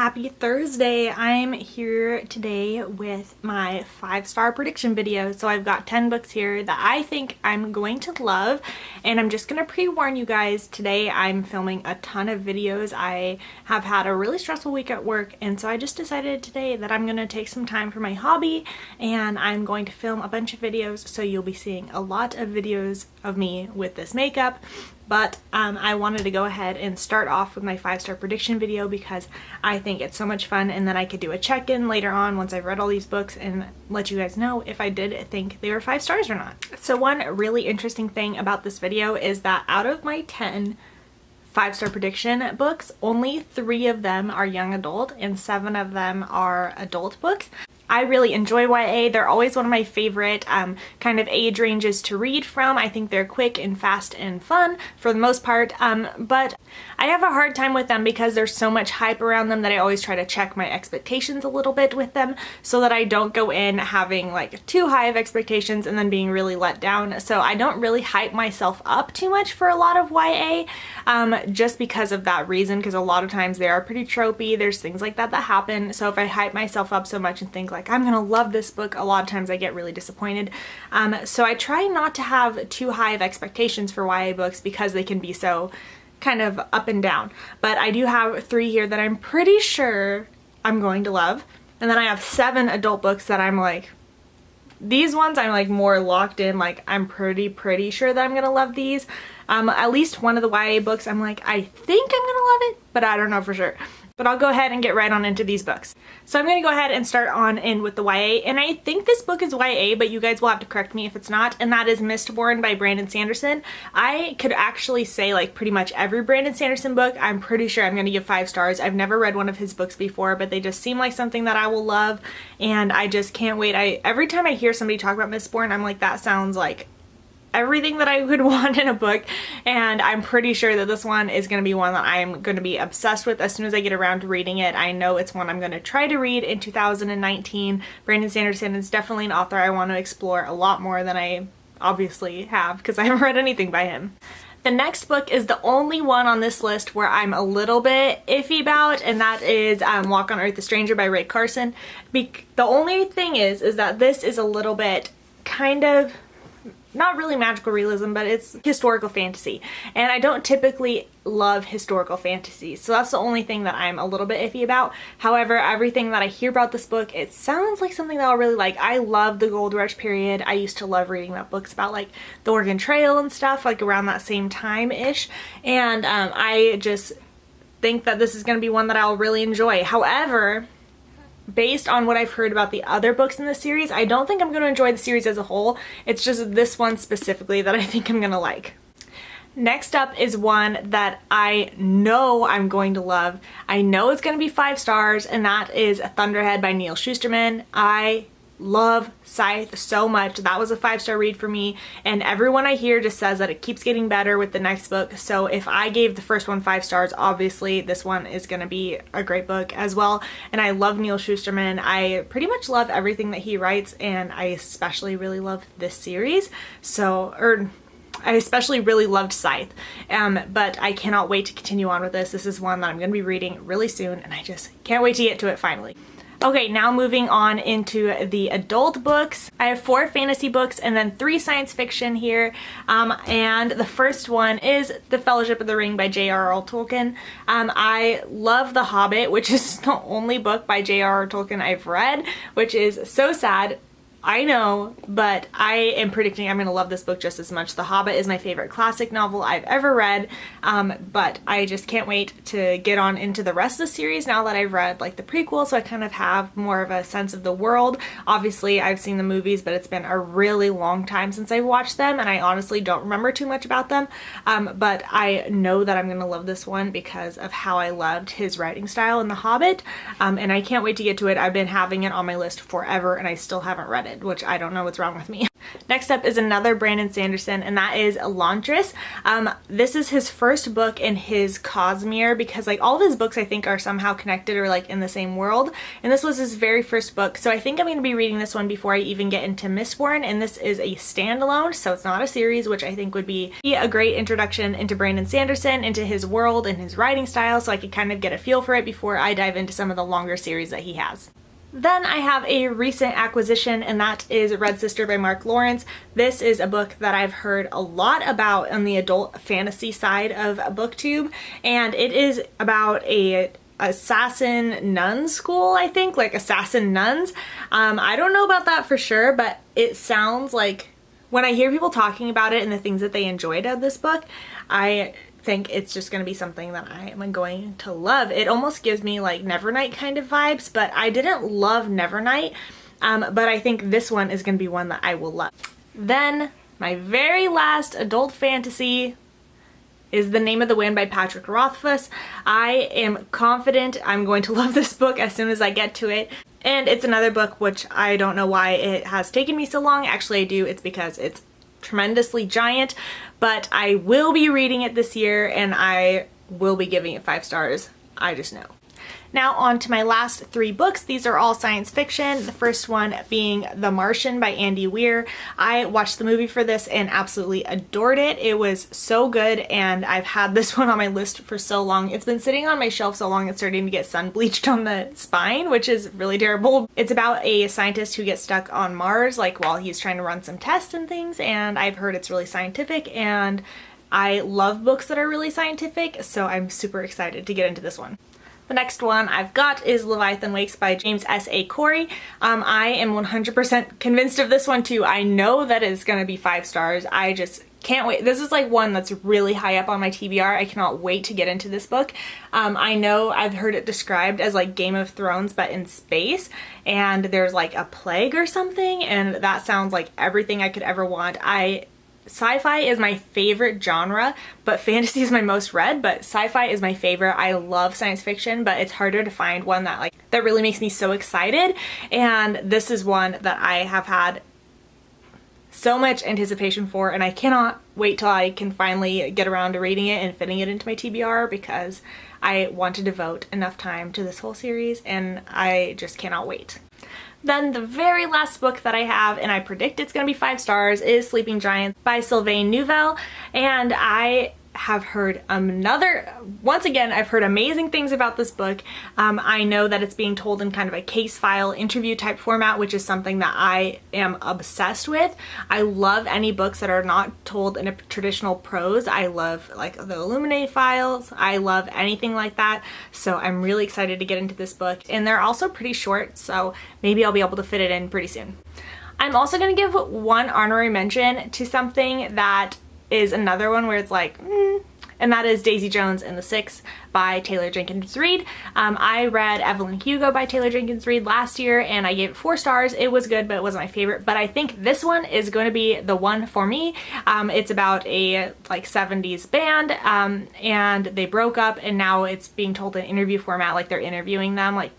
Happy Thursday. I'm here today with my 5-star prediction video. So I've got 10 books here that I think I'm going to love, and I'm just gonna pre-warn you guys, today I'm filming a ton of videos. I have had a really stressful week at work, and so I just decided today that I'm gonna take some time for my hobby and I'm going to film a bunch of videos, so you'll be seeing a lot of videos of me with this makeup. But I wanted to go ahead and start off with my 5-star prediction video because I think it's so much fun, and then I could do a check-in later on once I've read all these books and let you guys know if I did think they were 5 stars or not. So one really interesting thing about this video is that out of my 10 5-star prediction books, only 3 of them are young adult and 7 of them are adult books. I really enjoy YA. They're always one of my favorite kind of age ranges to read from. I think they're quick and fast and fun for the most part, but I have a hard time with them because there's so much hype around them that I always try to check my expectations a little bit with them so that I don't go in having like too high of expectations and then being really let down. So I don't really hype myself up too much for a lot of YA just because of that reason, because a lot of times they are pretty tropey. There's things like that that happen. So if I hype myself up so much and think like I'm gonna love this book, a lot of times I get really disappointed. So I try not to have too high of expectations for YA books because they can be so kind of up and down. But I do have 3 here that I'm pretty sure I'm going to love. And then I have 7 adult books that I'm like, these ones I'm like more locked in, like I'm pretty sure that I'm gonna love these. At least one of the YA books I'm like, I think I'm gonna love it, but I don't know for sure. But I'll go ahead and get right on into these books. So I'm going to go ahead and start on in with the YA, and I think this book is YA, but you guys will have to correct me if it's not, and that is Mistborn by Brandon Sanderson. I could actually say like pretty much every Brandon Sanderson book, I'm pretty sure I'm going to give 5 stars. I've never read one of his books before, but they just seem like something that I will love, and I just can't wait. Every time I hear somebody talk about Mistborn, I'm like, that sounds like everything that I would want in a book, and I'm pretty sure that this one is going to be one that I'm going to be obsessed with as soon as I get around to reading it. I know it's one I'm going to try to read in 2019. Brandon Sanderson is definitely an author I want to explore a lot more than I obviously have because I haven't read anything by him. The next book is the only one on this list where I'm a little bit iffy about, and that is Walk on Earth, a Stranger by Ray Carson. The only thing is that this is a little bit kind of not really magical realism, but it's historical fantasy. And I don't typically love historical fantasy, so that's the only thing that I'm a little bit iffy about. However, everything that I hear about this book, it sounds like something that I'll really like. I love the Gold Rush period. I used to love reading about books about like the Oregon Trail and stuff, like around that same time-ish. And I just think that this is going to be one that I'll really enjoy. However, based on what I've heard about the other books in the series, I don't think I'm going to enjoy the series as a whole. It's just this one specifically that I think I'm going to like. Next up is one that I know I'm going to love. I know it's going to be 5 stars, and that is Thunderhead by Neal Shusterman. I love Scythe so much. That was a 5-star read for me, and everyone I hear just says that it keeps getting better with the next book. So if I gave the first one 5 stars, obviously this one is going to be a great book as well. And I love Neal Shusterman. I pretty much love everything that he writes, and I especially really love this series. I especially really loved Scythe, but I cannot wait to continue on with this. This is one that I'm going to be reading really soon, and I just can't wait to get to it finally. Okay, now moving on into the adult books. I have 4 fantasy books and then 3 science fiction here. And the first one is The Fellowship of the Ring by J.R.R. Tolkien. I love The Hobbit, which is the only book by J.R.R. Tolkien I've read, which is so sad. I know, but I am predicting I'm going to love this book just as much. The Hobbit is my favorite classic novel I've ever read, but I just can't wait to get on into the rest of the series now that I've read like the prequel, so I kind of have more of a sense of the world. Obviously, I've seen the movies, but it's been a really long time since I've watched them, and I honestly don't remember too much about them, but I know that I'm going to love this one because of how I loved his writing style in The Hobbit, and I can't wait to get to it. I've been having it on my list forever, and I still haven't read it. started, which I don't know what's wrong with me. Next up is another Brandon Sanderson, and that is Elantris. This is his first book in his Cosmere, because like all of his books I think are somehow connected or like in the same world, and this was his very first book. So I think I'm going to be reading this one before I even get into Mistborn, and this is a standalone, so it's not a series, which I think would be a great introduction into Brandon Sanderson, into his world and his writing style, so I could kind of get a feel for it before I dive into some of the longer series that he has. Then I have a recent acquisition, and that is Red Sister by Mark Lawrence. This is a book that I've heard a lot about on the adult fantasy side of BookTube, and it is about a assassin nun school, I think, like assassin nuns. I don't know about that for sure, but it sounds like, when I hear people talking about it and the things that they enjoyed of this book, I think it's just going to be something that I am going to love. It almost gives me like Nevernight kind of vibes, but I didn't love Nevernight, but I think this one is going to be one that I will love. Then my very last adult fantasy is The Name of the Wind by Patrick Rothfuss. I am confident I'm going to love this book as soon as I get to it. And it's another book which I don't know why it has taken me so long. Actually I do. It's because it's tremendously giant, but I will be reading it this year and I will be giving it 5 stars. I just know. Now on to my last 3 books. These are all science fiction. The first one being The Martian by Andy Weir. I watched the movie for this and absolutely adored it. It was so good, and I've had this one on my list for so long. It's been sitting on my shelf so long it's starting to get sun bleached on the spine, which is really terrible. It's about a scientist who gets stuck on Mars like while he's trying to run some tests and things, and I've heard it's really scientific, and I love books that are really scientific, so I'm super excited to get into this one. The next one I've got is Leviathan Wakes by James S.A. Corey. I am 100% convinced of this one too. I know that it's going to be 5 stars. I just can't wait. This is like one that's really high up on my TBR. I cannot wait to get into this book. I know I've heard it described as like Game of Thrones but in space, and there's like a plague or something, and that sounds like everything I could ever want. Sci-fi is my favorite genre, but fantasy is my most read, but sci-fi is my favorite. I love science fiction, but it's harder to find one that really makes me so excited, and this is one that I have had so much anticipation for, and I cannot wait till I can finally get around to reading it and fitting it into my TBR, because I want to devote enough time to this whole series and I just cannot wait. Then the very last book that I have, and I predict it's going to be 5 stars, is Sleeping Giants by Sylvain Neuvel, and I have heard once again, I've heard amazing things about this book. I know that it's being told in kind of a case file interview type format, which is something that I am obsessed with. I love any books that are not told in a traditional prose. I love like the Illuminate files. I love anything like that. So I'm really excited to get into this book, and they're also pretty short, so maybe I'll be able to fit it in pretty soon. I'm also going to give one honorary mention to something that is another one where it's like, and that is Daisy Jones and the Six by Taylor Jenkins Reid. I read Evelyn Hugo by Taylor Jenkins Reid last year, and I gave it 4 stars. It was good, but it wasn't my favorite. But I think this one is going to be the one for me. It's about a like 70s band, and they broke up, and now it's being told in interview format, like they're interviewing them, like,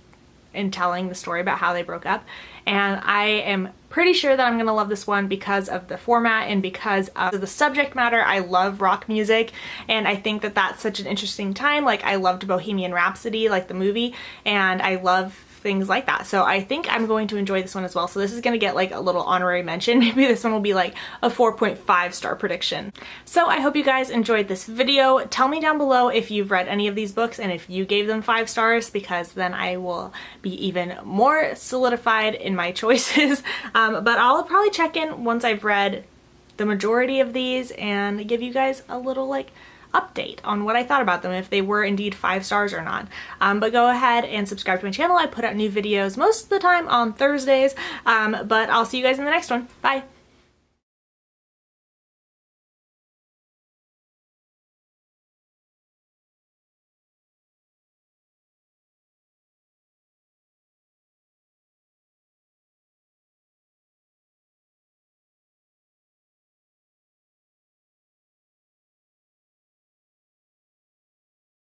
and telling the story about how they broke up. And I am pretty sure that I'm gonna love this one because of the format and because of the subject matter. I love rock music, and I think that that's such an interesting time. Like, I loved Bohemian Rhapsody, like the movie, and I love things like that. So I think I'm going to enjoy this one as well. So this is gonna get like a little honorary mention. Maybe this one will be like a 4.5 star prediction. So I hope you guys enjoyed this video. Tell me down below if you've read any of these books and if you gave them 5 stars, because then I will be even more solidified in my choices. But I'll probably check in once I've read the majority of these and give you guys a little like update on what I thought about them, if they were indeed 5 stars or not. But go ahead and subscribe to my channel. I put out new videos most of the time on Thursdays, but I'll see you guys in the next one. Bye!